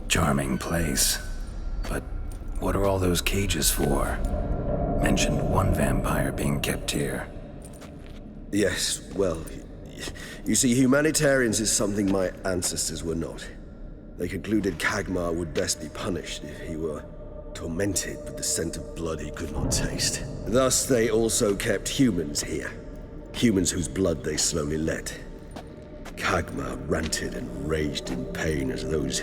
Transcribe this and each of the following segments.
Charming place. But what are all those cages for? Mentioned one vampire being kept here. Yes, well, you see, humanitarians is something my ancestors were not. They concluded Kagmar would best be punished if he were tormented with the scent of blood he could not taste. Thus, they also kept humans here. Humans whose blood they slowly let. Kagmar ranted and raged in pain as those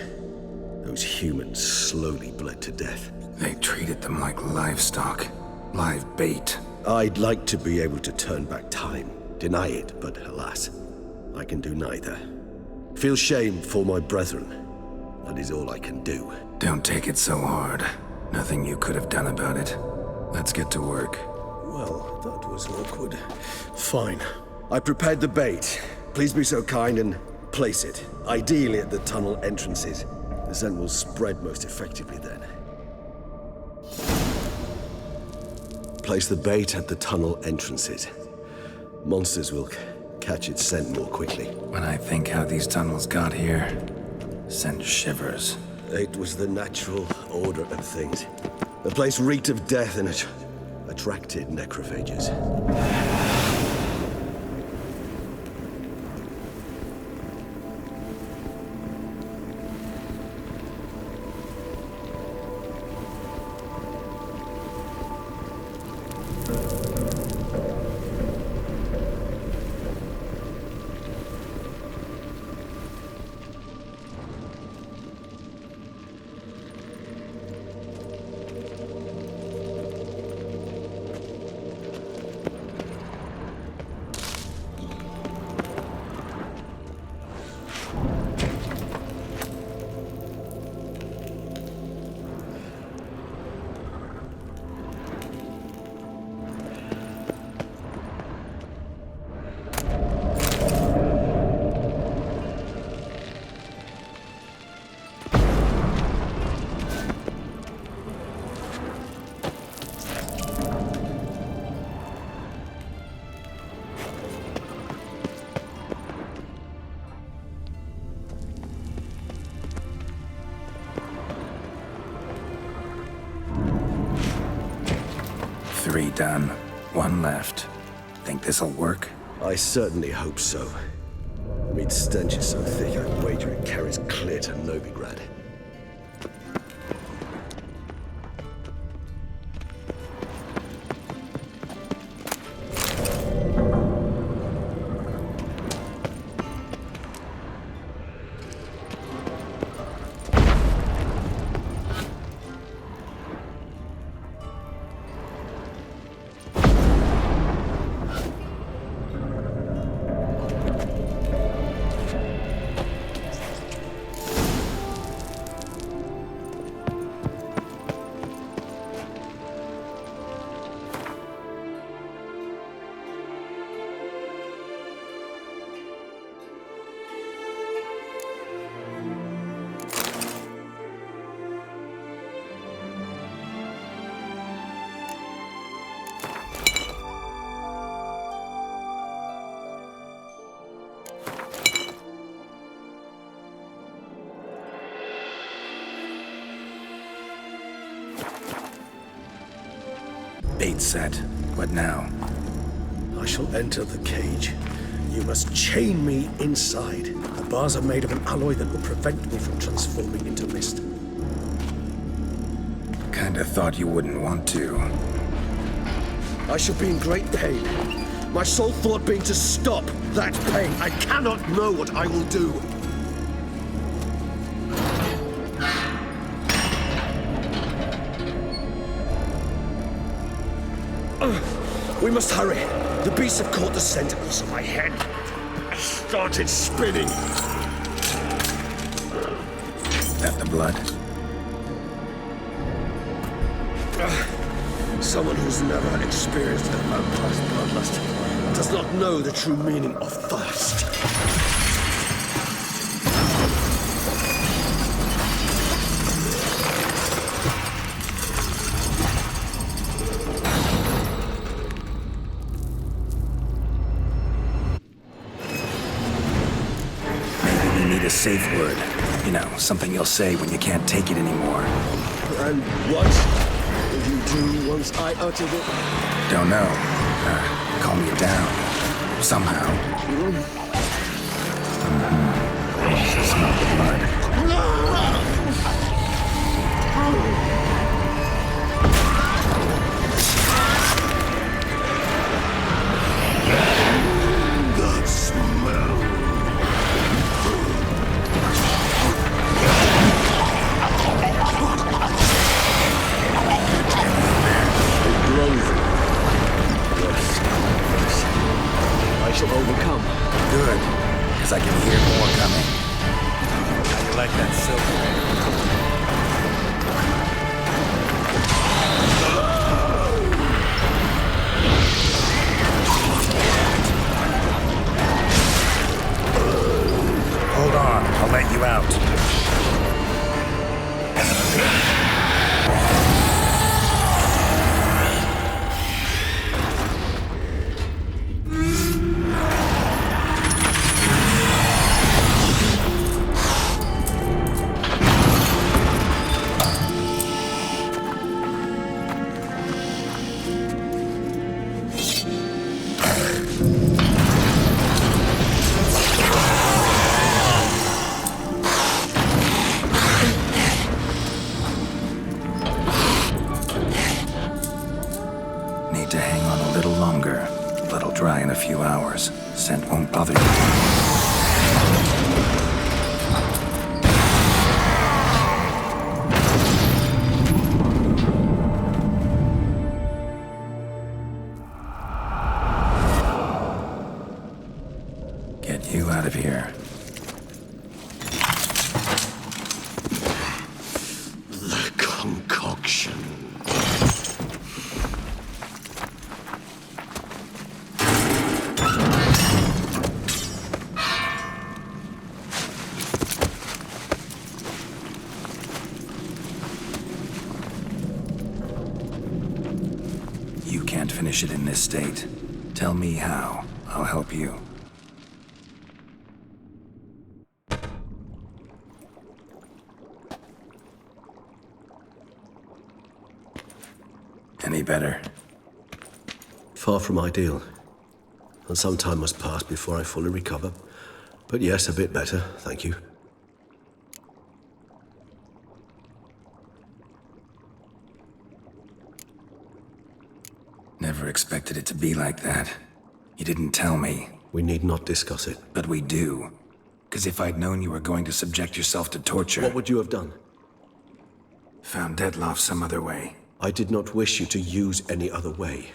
humans slowly bled to death. They treated them like livestock. Live bait. I'd like to be able to turn back time. Deny it, but alas, I can do neither. Feel shame for my brethren. That is all I can do. Don't take it so hard. Nothing you could have done about it. Let's get to work. Well, that was awkward. Fine. I prepared the bait. Please be so kind and place it. Ideally at the tunnel entrances. The scent will spread most effectively then. Place the bait at the tunnel entrances. Monsters will catch its scent more quickly. When I think how these tunnels got here, send shivers. It was the natural order of things. The place reeked of death and it attracted necrophages. Three done. One left. Think this'll work? I certainly hope so. The meat stench is so thick, I'd wager it carries clear to Novigrad. bait set. What now? I shall enter the cage. You must chain me inside. The bars are made of an alloy that will prevent me from transforming into mist. Kinda thought you wouldn't want to. I shall be in great pain. My sole thought being to stop that pain. I cannot know what I will do. We must hurry. The beasts have caught the scent of my head. I started spinning. That the blood? Someone who's never experienced a vampire's bloodlust does not know the true meaning of thirst. Maybe we need a safe word. You know, something you'll say when you can't take it anymore. And what will you do once I utter it? Don't know. Calm you down. Somehow. Smell the blood. That smell. I shall overcome. Good, because I can hear more coming. How you like that silver? Hold on, I'll let you out. Need to hang on a little longer. Blood'll dry in a few hours. Scent won't bother you. Get you out of here. The concoction. You can't finish it in this state. Tell me how. I'll help you. Any better? Far from ideal. And some time must pass before I fully recover. But yes, a bit better, thank you. Never expected it to be like that. You didn't tell me. We need not discuss it. But we do. Because if I'd known you were going to subject yourself to torture... What would you have done? Found Deadloff some other way. I did not wish you to use any other way.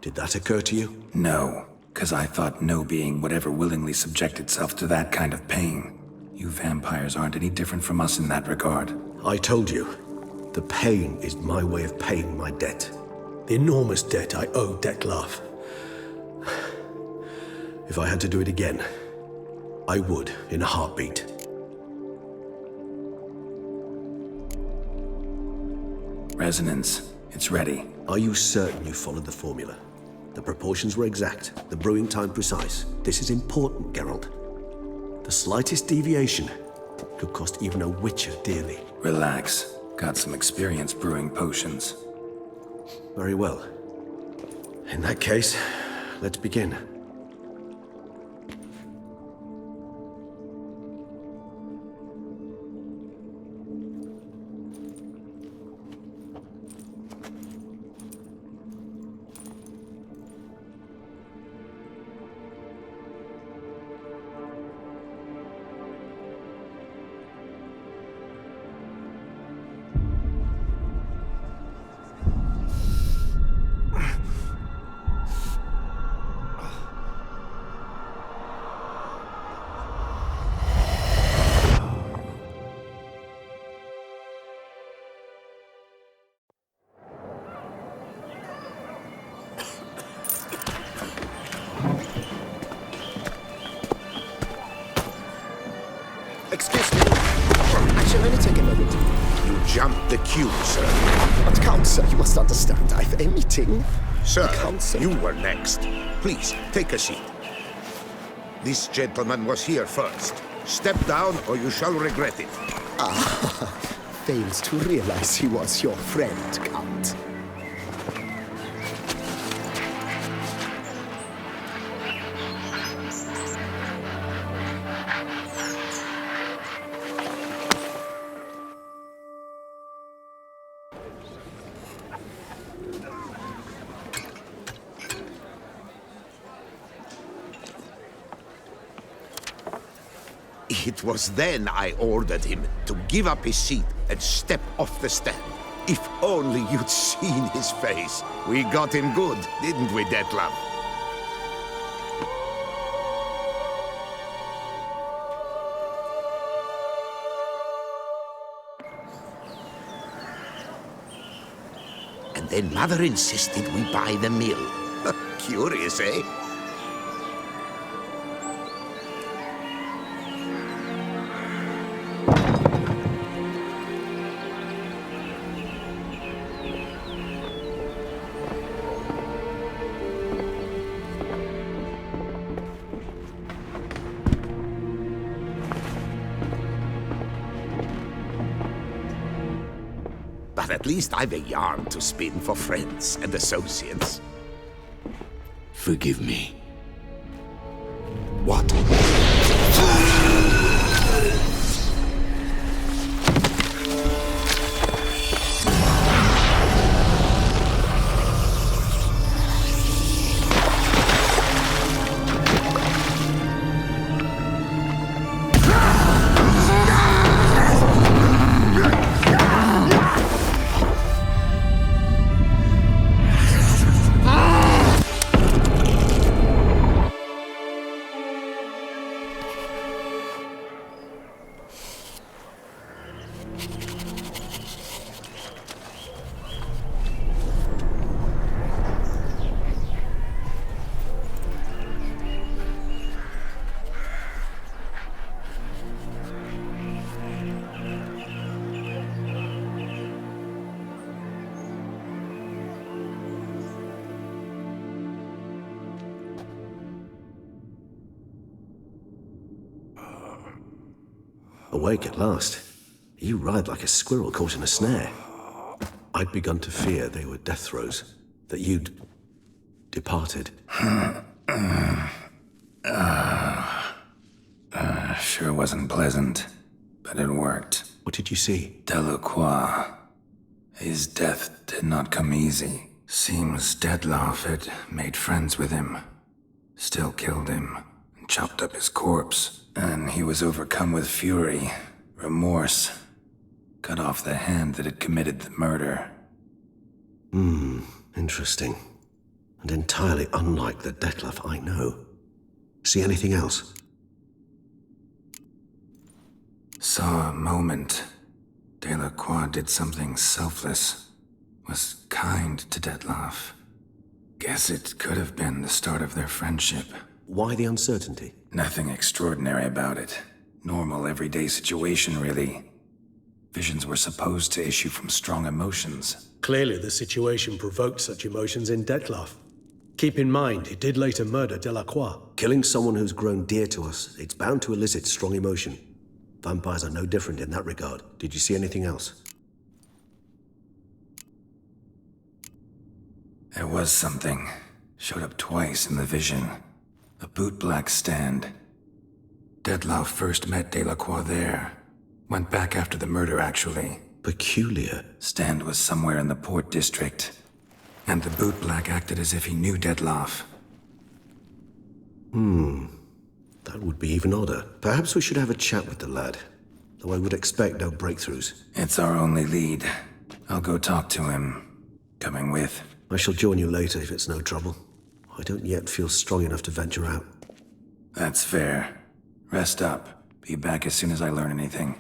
Did that occur to you? No, because I thought no being would ever willingly subject itself to that kind of pain. You vampires aren't any different from us in that regard. I told you. The pain is my way of paying my debt. The enormous debt I owe Dettlaff. If I had to do it again, I would in a heartbeat. Resonance. It's ready. Are you certain you followed the formula? The proportions were exact, the brewing time precise. This is important, Geralt. The slightest deviation could cost even a witcher dearly. Relax. Got some experience brewing potions. Very well. In that case, let's begin. Excuse me. Actually, let me take a moment. You jumped the queue, sir. But Count, sir, you must understand. I've a meeting. Sir, Count, sir. you were next. Please, take a seat. This gentleman was here first. Step down or you shall regret it. Fails to realize he was your friend, Count. It was then I ordered him to give up his seat and step off the stand. If only you'd seen his face. We got him good, didn't we, Detlef? And then Mother insisted we buy the mill. Curious, eh? But at least I've a yarn to spin for friends and associates. Forgive me. What? Awake at last. You writhed like a squirrel caught in a snare. I'd begun to fear they were death throes, that you'd departed. Sure wasn't pleasant, but it worked. What did you see? Delacroix. His death did not come easy. Seems Detlef had made friends with him. Still killed him, and chopped up his corpse. And he was overcome with fury, remorse. Cut off the hand that had committed the murder. Interesting. And entirely unlike the Detlef I know. See anything else? Saw a moment. Delacroix did something selfless. Was kind to Detlef. Guess it could have been the start of their friendship. Why the uncertainty? Nothing extraordinary about it. Normal, everyday situation, really. Visions were supposed to issue from strong emotions. Clearly, the situation provoked such emotions in Detlef. Keep in mind, he did later murder Delacroix. Killing someone who's grown dear to us, it's bound to elicit strong emotion. Vampires are no different in that regard. Did you see anything else? There was something. Showed up twice in the vision. A bootblack stand. Dettlaff first met Delacroix there. Went back after the murder, actually. Peculiar. Stand was somewhere in the port district. And the bootblack acted as if he knew Dettlaff. That would be even odder. Perhaps we should have a chat with the lad. Though I would expect no breakthroughs. It's our only lead. I'll go talk to him. Coming with. I shall join you later if it's no trouble. I don't yet feel strong enough to venture out. That's fair. Rest up. Be back as soon as I learn anything.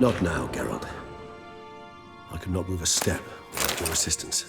Not now, Geralt. I could not move a step without your assistance.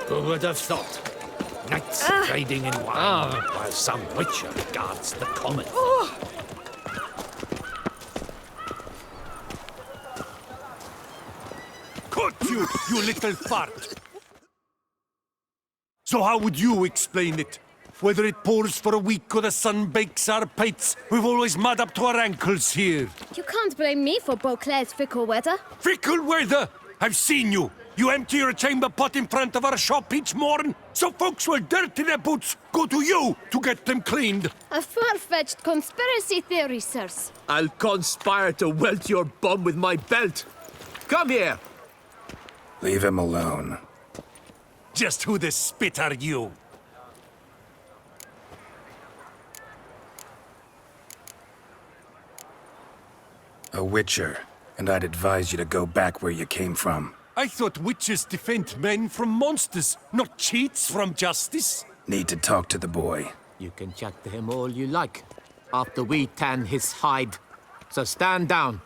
Who would have thought? Knights trading in wine while some witcher guards the common. you little fart! So how would you explain it? Whether it pours for a week or the sun bakes our pates, we've always mud up to our ankles here. You can't blame me for Beauclair's fickle weather. Fickle weather! I've seen you! You empty your chamber pot in front of our shop each morn, so folks will dirty their boots, go to you to get them cleaned. A far-fetched conspiracy theory, sirs. I'll conspire to welt your bum with my belt. Come here! Leave him alone. Just who the spit are you? A witcher, and I'd advise you to go back where you came from. I thought witches defend men from monsters, not cheats from justice. Need to talk to the boy. You can chat to him all you like, after we tan his hide. So stand down.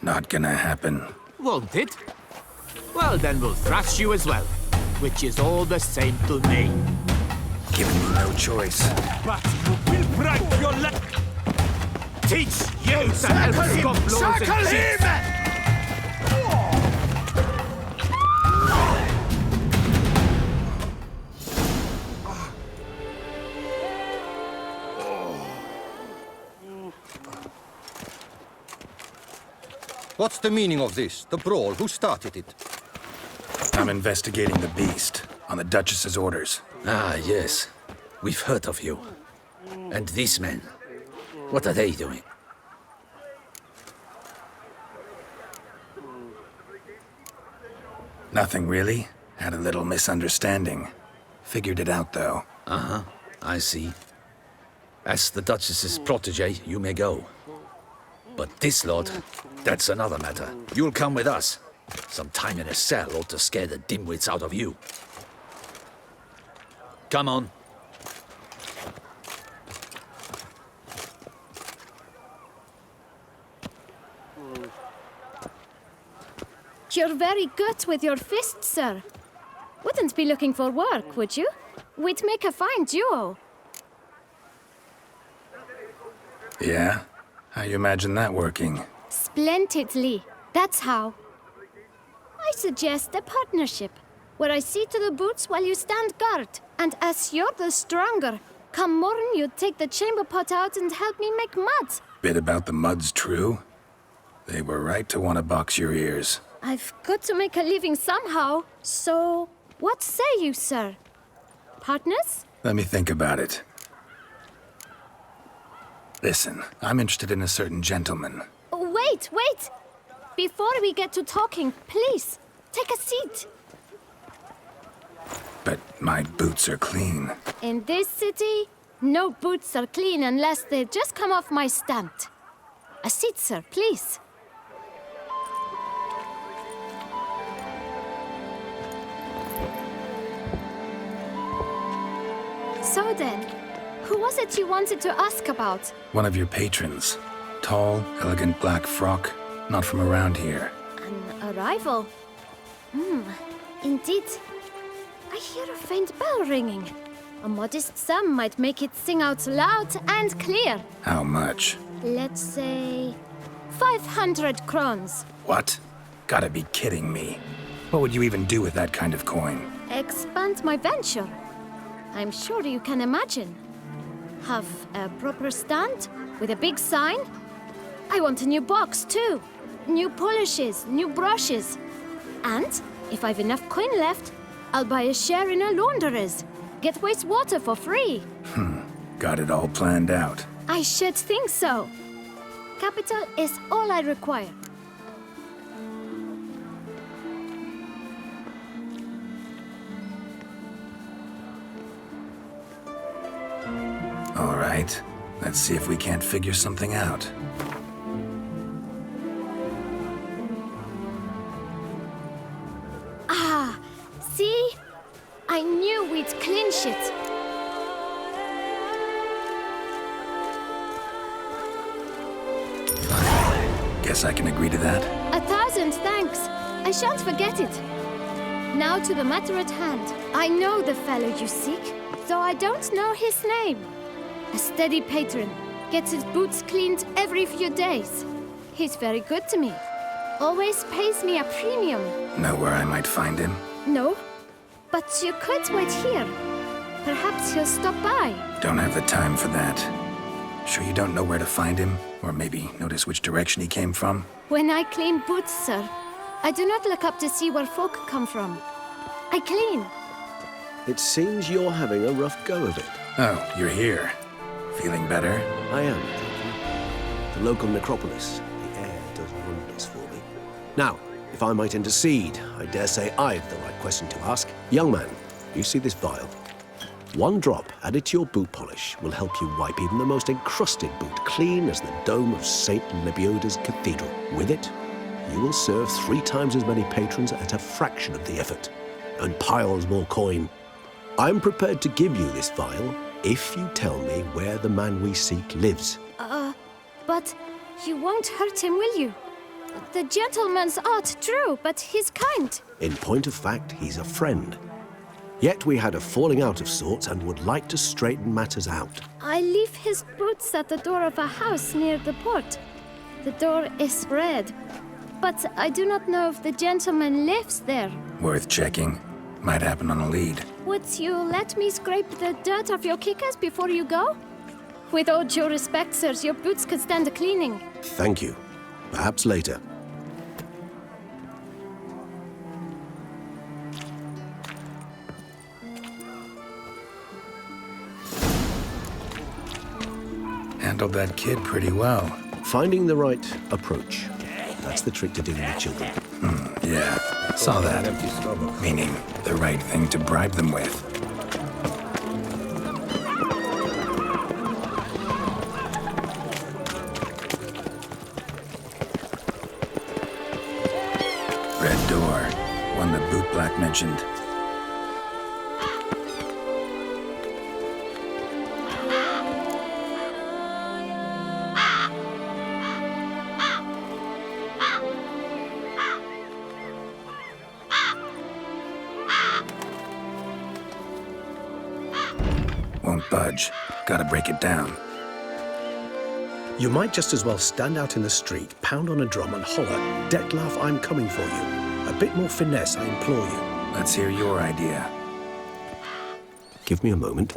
Not gonna happen. Won't it? Well, then we'll thrash you as well, which is all the same to me. Giving you no choice. But you will break your leg. Teach you to help scofflaws and cheats! What's the meaning of this? The brawl? Who started it? I'm investigating the beast, on the Duchess's orders. Ah, yes. We've heard of you. And these men, what are they doing? Nothing really. Had a little misunderstanding. Figured it out, though. Uh-huh, I see. As the Duchess's protege, you may go. But this lot, that's another matter. You'll come with us. Some time in a cell ought to scare the dimwits out of you. Come on. You're very good with your fists, sir. Wouldn't be looking for work, would you? We'd make a fine duo. Yeah? How you imagine that working? Splendidly. That's how. I suggest a partnership, where I see to the boots while you stand guard. And as you're the stronger, come morn you take the chamber pot out and help me make mud. Bit about the mud's true? They were right to want to box your ears. I've got to make a living somehow, so what say you, sir? Partners? Let me think about it. Listen, I'm interested in a certain gentleman. Wait, wait! Before we get to talking, please, take a seat. But my boots are clean. In this city, no boots are clean unless they just come off my stamp. A seat, sir, please. So then, who was it you wanted to ask about? One of your patrons. Tall, elegant black frock. Not from around here. An arrival? Indeed. I hear a faint bell ringing. A modest sum might make it sing out loud and clear. How much? Let's say 500 crowns. What? Gotta be kidding me. What would you even do with that kind of coin? Expand my venture. I'm sure you can imagine. Have a proper stand with a big sign. I want a new box too. New polishes, new brushes. And if I've enough coin left, I'll buy a share in a launderer's. Get wastewater for free. Got it all planned out. I should think so. Capital is all I require. All right. Let's see if we can't figure something out. Ah, see? I knew we'd clinch it. Guess I can agree to that. 1,000 thanks. I shan't forget it. Now to the matter at hand. I know the fellow you seek, though I don't know his name. A steady patron. Gets his boots cleaned every few days. He's very good to me. always pays me a premium. Know where I might find him? No, but you could wait here. Perhaps he'll stop by. Don't have the time for that. Sure you don't know where to find him? Or maybe notice which direction he came from? When I clean boots, sir, I do not look up to see where folk come from. I clean. It seems you're having a rough go of it. Oh, you're here. Feeling better? I am, thank you. The local necropolis. The air does wonders for me. Now, if I might intercede, I dare say I've the right question to ask. Young man, you see this vial? One drop added to your boot polish will help you wipe even the most encrusted boot clean as the dome of St. Lebioda's cathedral. With it, you will serve 3 times as many patrons at a fraction of the effort, and piles more coin. I'm prepared to give you this vial if you tell me where the man we seek lives. But you won't hurt him, will you? The gentleman's odd, true, but he's kind. In point of fact, he's a friend. Yet we had a falling out of sorts and would like to straighten matters out. I leave his boots at the door of a house near the port. The door is red, but I do not know if the gentleman lives there. Worth checking. Might happen on a lead. Would you let me scrape the dirt off your kickers before you go? With all due respect, sirs, your boots could stand a cleaning. Thank you. Perhaps later. Handled that kid pretty well. Finding the right approach. That's the trick to dealing with children. Yeah, saw that. Meaning, the right thing to bribe them with. Red door. One the boot black mentioned. Won't budge. Gotta break it down. You might just as well stand out in the street, pound on a drum and holler, "Detlef, I'm coming for you." A bit more finesse, I implore you. Let's hear your idea. Give me a moment.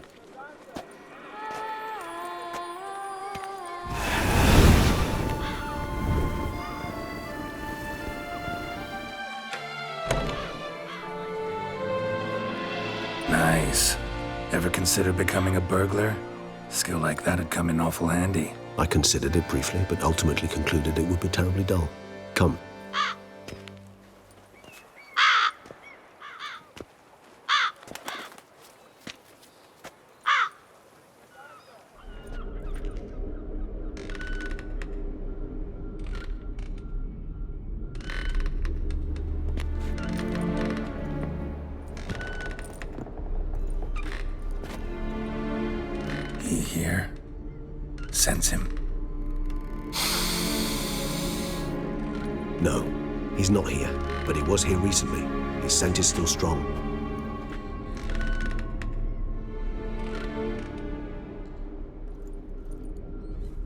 Nice. Ever consider becoming a burglar? Skill like that'd come in awful handy. I considered it briefly, but ultimately concluded it would be terribly dull. Come. He here? Sense him. No, he's not here, but he was here recently. His scent is still strong.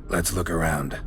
Let's look around.